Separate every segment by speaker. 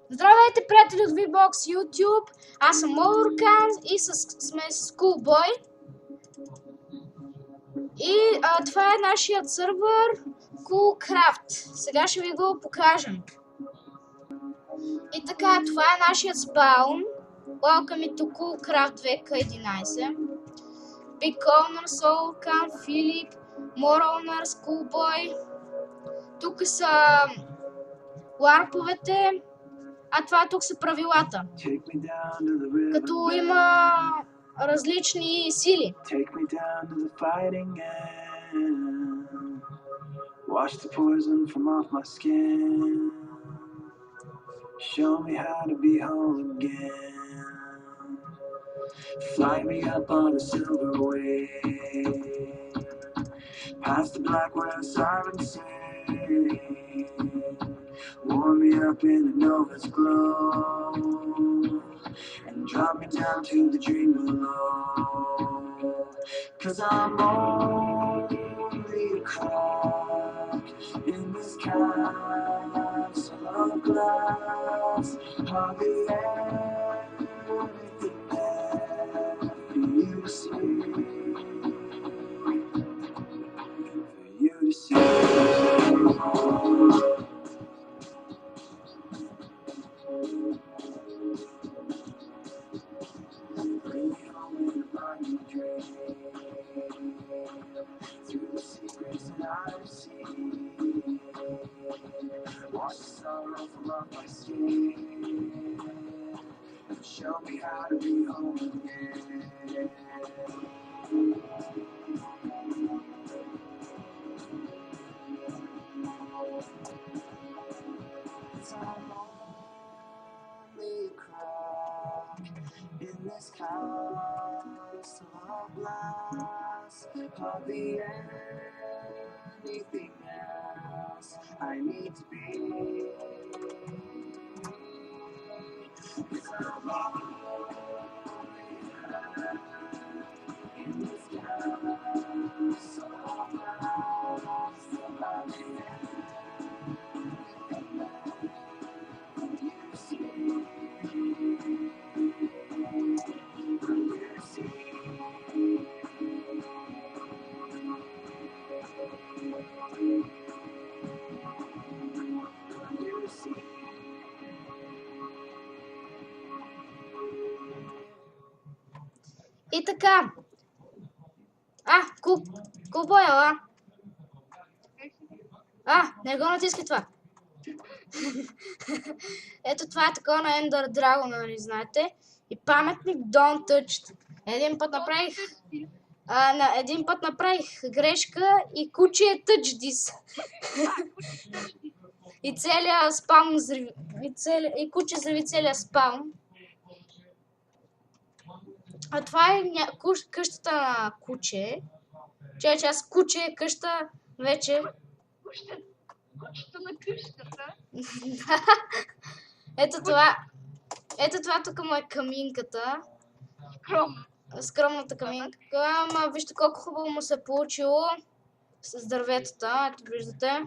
Speaker 1: Здравейте, приятели от VBOX YouTube! Аз съм Моркан и сме с Coolboy. И това е нашият сървър Coolcraft. Сега ще ви го покажем. И така, това е нашият спаун. Welcome to Coolcraft 2K11. Big Owner, Soulcan, Philip, More Owners, Coolboy. Тук са ларповете. А това тук са правилата. Като има различни сили. Wash the poison from off my skin. Show me how to be whole again. Fly me up on a silver wave. Past the black where the sirens sing. Warm me up in the nova's glow. And drop me down to the dream below. 'Cause I'm only a crack in this castle of glass. Hardly anything left for you to see. For you to see. Bring me home in a burning dream. Through the secrets that I've seen. Wash the sorrow from off my skin. And show me how to be home again. It's only a crack in this castle of glass. Hardly anything else I need to be. 'Cause I'm only a crack in this castle of glass. Hardly anything left for you to see. For you to see. И така. Coolboy, ела. Не го натискай това. Ето това е такова на Ender Dragon, нали знаете. И паметник Don't Touch. Един път направих грешка и куче е Touch This. И целият спаун и куче взриви целият спаун. А това е къщата на куче. Че аз куче е къща вече.
Speaker 2: Кучето на къщата.
Speaker 1: Ето това тук му е каминката. Скромната каминка. Ама вижте колко хубаво му се е получило с дърветата. Ето виждате.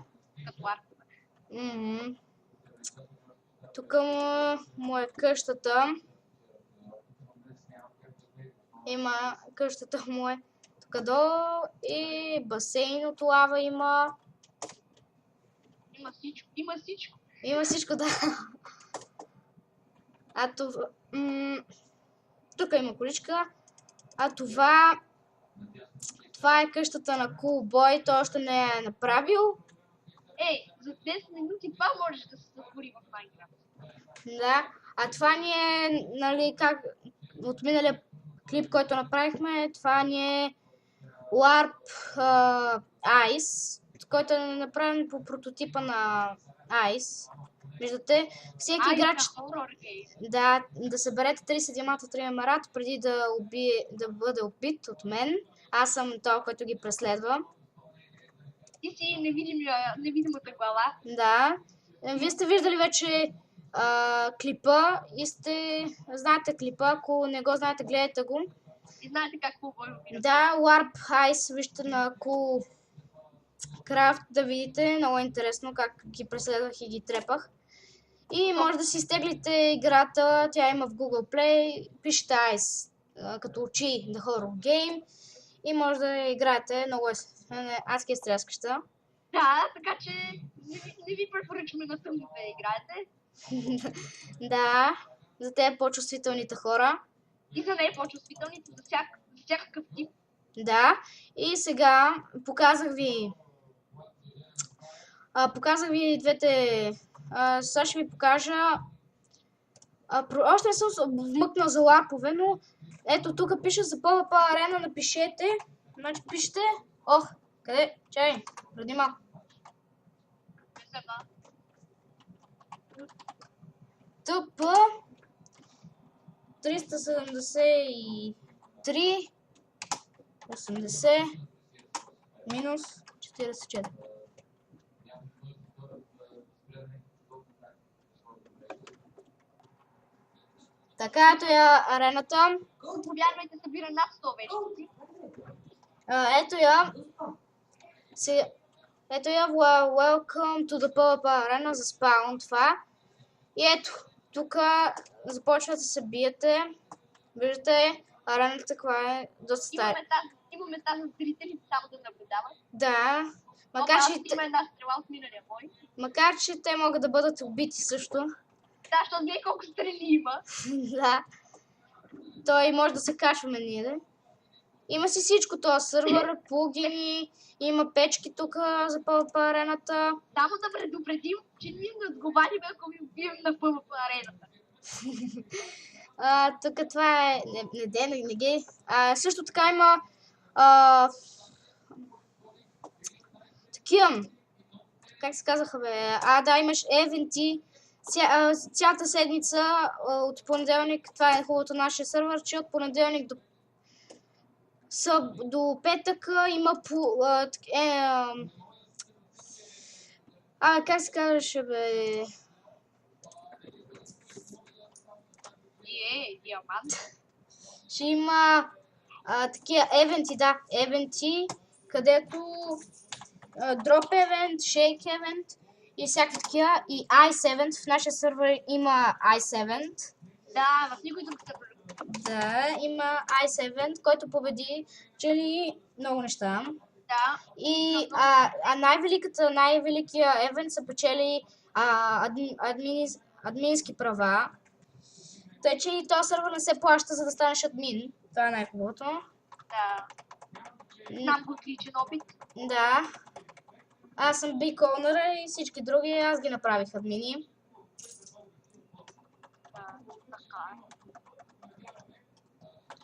Speaker 1: Тук му е къщата. Къщата му е тук долу и басейн от лава има. Има всичко, да. Тук има количка. А това е къщата на Coolboy. Той още не е направил.
Speaker 2: За 10 минути това можеш да се затвори в Minecraft.
Speaker 1: Да. А това ни е, нали, как от миналия клип, който направихме, това ни е Warp Ice, който е направен по прототипа на Ice. Виждате, всеки играч да съберете 30 диаманта, 3 емерата преди да бъде убит от мен. Аз съм този, който ги преследва.
Speaker 2: Ти си невидимата глава.
Speaker 1: Да. Вие сте виждали вече клипа и знаете клипа. Ако не го знаете, гледайте го.
Speaker 2: И знаете как Coolboy умира.
Speaker 1: Да, Warp Ice, вижте на
Speaker 3: Крафт да видите. Много интересно как ги преследвах и ги трепах. И може да си изтеглите играта. Тя има в Google Play. Пишете ICE като очи The Horror Game. И може да играете много адски е стряскаща.
Speaker 2: Да, така че не ви препоръчваме на тъмно да играете.
Speaker 3: Да, за те по-чувствителните хора.
Speaker 2: И за не по-чувствителните, за всякакъв тип.
Speaker 3: Да, и сега показах ви двете. Сега ще ви покажа. Още не съм вмъкнал за лапове, но ето тук пише за PvP арена, напишете. Значи пишете. Ох, къде? Чай, преди малко. ТП 373 80 минус 44. Така, ето я арената.
Speaker 2: Повярвайте, събира над 100 вече.
Speaker 3: Ето я. Ето я, welcome to the PvP arena за спаун това. И ето, тук започвате да се биете. Виждате, арената каква е доста стара.
Speaker 2: Има места за зрителите само да наблюдават.
Speaker 3: Да.
Speaker 2: Има една стрела от миналия бой.
Speaker 3: Макар че те могат да бъдат убити също.
Speaker 2: Да, защото гледай колко стрели има.
Speaker 3: Да. Той може да се качваме ние, да? Има си всичко този сървър, плагини, има печки тук за PvP арената.
Speaker 2: Само да предупредим, че ние не отговаряме, ако ви убием на PvP арената.
Speaker 3: Тук това е... Не ги... също така има... Такива... Как се казаха, бе? Да, имаш евенти. Цялата седмица от понеделник, това е хубавото нашия сървър, че от понеделник до петък има как се казваше, бе?
Speaker 2: Диамант.
Speaker 3: Ще има такива евенти, където дроп евент, шейк евент и всякакви такива. И Ice Event, в нашия сървър има Ice Event.
Speaker 2: Да, в никой друг сървър.
Speaker 3: Да, има Ice Event, който победи, чели много неща.
Speaker 2: Да.
Speaker 3: И най-великия евент са печели админски права. Тъй, че и този сървър не се плаща, за да станеш админ. Това е най-хубавото.
Speaker 2: Да. Знам го от личен опит.
Speaker 3: Да. Аз съм Big Owner и всички други, аз ги направих админи.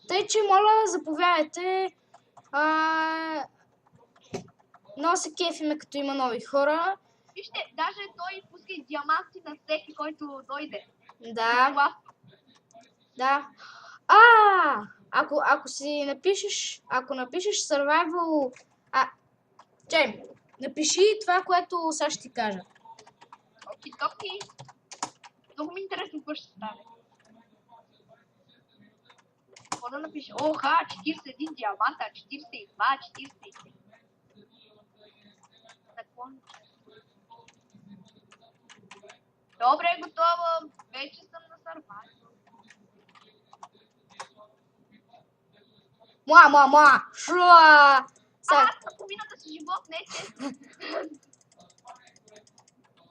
Speaker 3: Тъй, че моля, заповядайте. Много се кефиме, като има нови хора.
Speaker 2: Вижте, даже той пуска и диаманти на всеки, който дойде.
Speaker 3: Да. Да. Ако напишеш survival... Чай, напиши това, което сега ще ти кажа.
Speaker 2: Окей. Много ми интересно какво ще стане. Какво да напиша? 41 диаманта, 42, 43. Добре, готово. Вече съм на сървайвъл.
Speaker 3: Шуа!
Speaker 2: Половината си живот, не честно.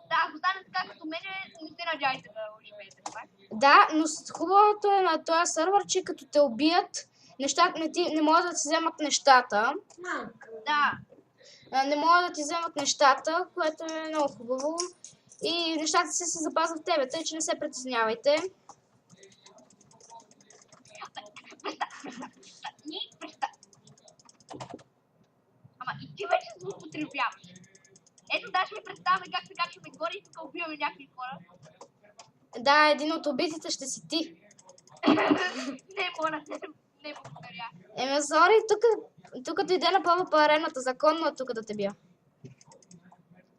Speaker 2: Да, ако стане така като мене, не се надявайте да оживеете, това.
Speaker 3: Да, но хубавото е на този сървър, че като те убият, нещата не могат да ти вземат нещата.
Speaker 2: Да.
Speaker 3: Не могат да ти вземат нещата, което е много хубаво. И нещата се запазват в тебе, тъй че не се притеснявайте.
Speaker 2: Ама и ти вече злоупотребяваш. Ето, да, ще ви представяме как се качваме горе и тук убиваме някакви хора.
Speaker 3: Да, един от убитите ще си ти.
Speaker 2: Не, моля, не благодаря.
Speaker 3: Сори, тук дойде на PvP арената, законно е тук да те бия.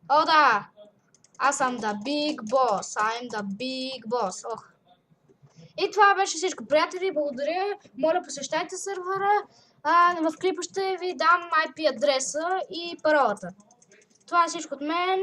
Speaker 3: О, да! Аз съм the big boss, I'm the big boss. Ох. И това беше всичко, приятели, благодаря. Моля, посещайте сървъра. В клипа ще ви дам IP адреса и паролата. Това е всичко от мен.